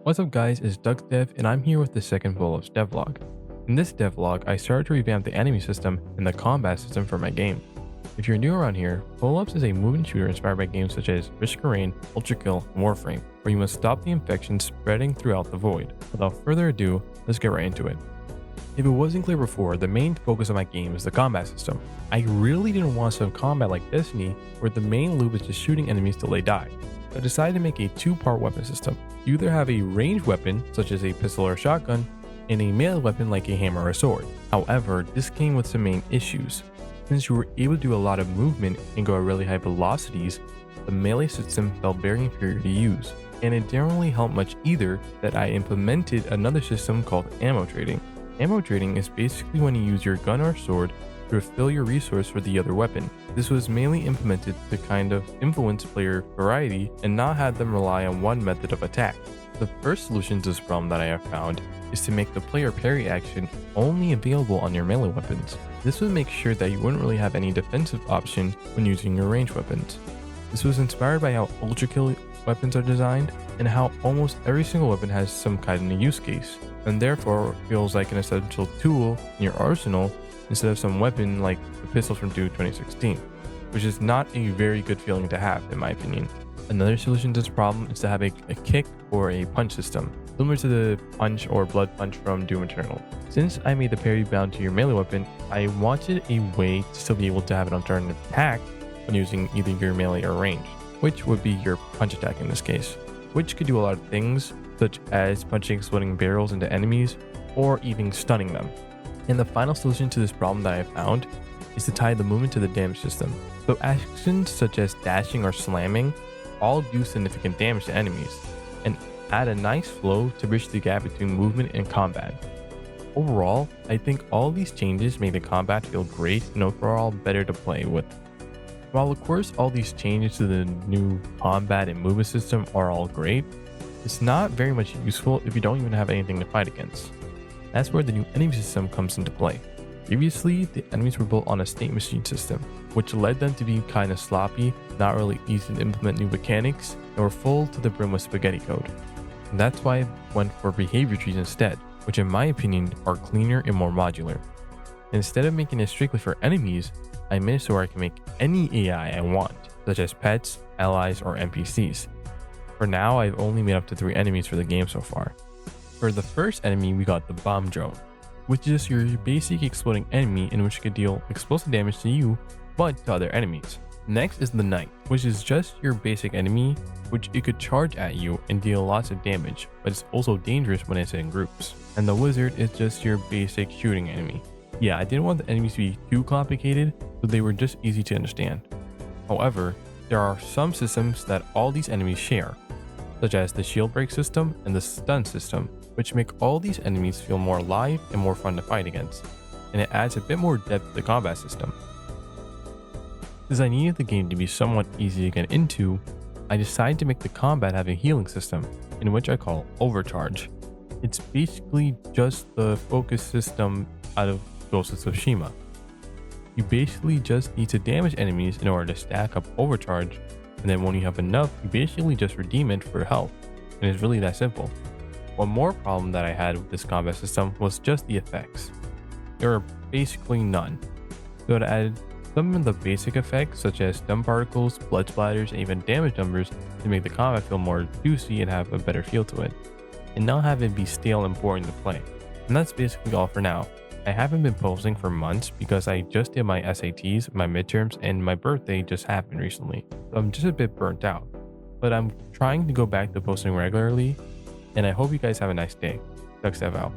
What's up guys, it's DucksDev and I'm here with the second Pull-Ups devlog. In this devlog, I started to revamp the enemy system and the combat system for my game. If you're new around here, Pull-Ups is a movement shooter inspired by games such as Risk of Rain, Ultra Kill, and Warframe, where you must stop the infection spreading throughout the void. Without further ado, let's get right into it. If it wasn't clear before, the main focus of my game is the combat system. I really didn't want some combat like Destiny, where the main loop is just shooting enemies till they die. I decided to make a two-part weapon system. You either have a ranged weapon, such as a pistol or a shotgun, and a melee weapon like a hammer or a sword. However, this came with some main issues. Since you were able to do a lot of movement and go at really high velocities, the melee system felt very inferior to use. And it didn't really help much either that I implemented another system called ammo trading. Ammo trading is basically when you use your gun or sword to refill your resource for the other weapon. This was mainly implemented to kind of influence player variety and not have them rely on one method of attack. The first solution to this problem that I have found is to make the player parry action only available on your melee weapons. This would make sure that you wouldn't really have any defensive option when using your ranged weapons. This was inspired by how ultra kill weapons are designed and how almost every single weapon has some kind of use case, and therefore feels like an essential tool in your arsenal instead of some weapon like the pistols from Duke 2016, which is not a very good feeling to have in my opinion. Another solution to this problem is to have a kick or a punch system, similar to the punch or blood punch from Doom Eternal. Since I made the parry bound to your melee weapon, I wanted a way to still be able to have an alternative attack when using either your melee or range, which would be your punch attack in this case, which could do a lot of things such as punching exploding barrels into enemies or even stunning them. And the final solution to this problem that I found is to tie the movement to the damage system. So actions such as dashing or slamming all do significant damage to enemies and add a nice flow to bridge the gap between movement and combat. Overall, I think all these changes make the combat feel great and overall better to play with. While of course all these changes to the new combat and movement system are all great, it's not very much useful if you don't even have anything to fight against. That's where the new enemy system comes into play. Previously, the enemies were built on a state machine system, which led them to be kind of sloppy, not really easy to implement new mechanics, and were full to the brim with spaghetti code. And that's why I went for behavior trees instead, which in my opinion are cleaner and more modular. Instead of making it strictly for enemies, I made it so I can make any AI I want, such as pets, allies, or NPCs. For now, I've only made up to 3 enemies for the game so far. For the first enemy, we got the bomb drone, which is your basic exploding enemy in which could deal explosive damage to you, but to other enemies. Next is the knight, which is just your basic enemy, which it could charge at you and deal lots of damage, but it's also dangerous when it's in groups. And the wizard is just your basic shooting enemy. Yeah, I didn't want the enemies to be too complicated, so they were just easy to understand. However, there are some systems that all these enemies share, such as the shield break system and the stun system, which make all these enemies feel more alive and more fun to fight against, and it adds a bit more depth to the combat system. Since I needed the game to be somewhat easy to get into, I decided to make the combat have a healing system, in which I call Overcharge. It's basically just the focus system out of Ghost of Tsushima. You basically just need to damage enemies in order to stack up Overcharge, and then when you have enough, you basically just redeem it for health, and it's really that simple. One more problem that I had with this combat system was just the effects. There are basically none. So it added some of the basic effects such as stun particles, blood splatters, and even damage numbers to make the combat feel more juicy and have a better feel to it, and not have it be stale and boring to play. And that's basically all for now. I haven't been posting for months because I just did my SATs, my midterms, and my birthday just happened recently. So I'm just a bit burnt out. But I'm trying to go back to posting regularly, and I hope you guys have a nice day. DucksDev out.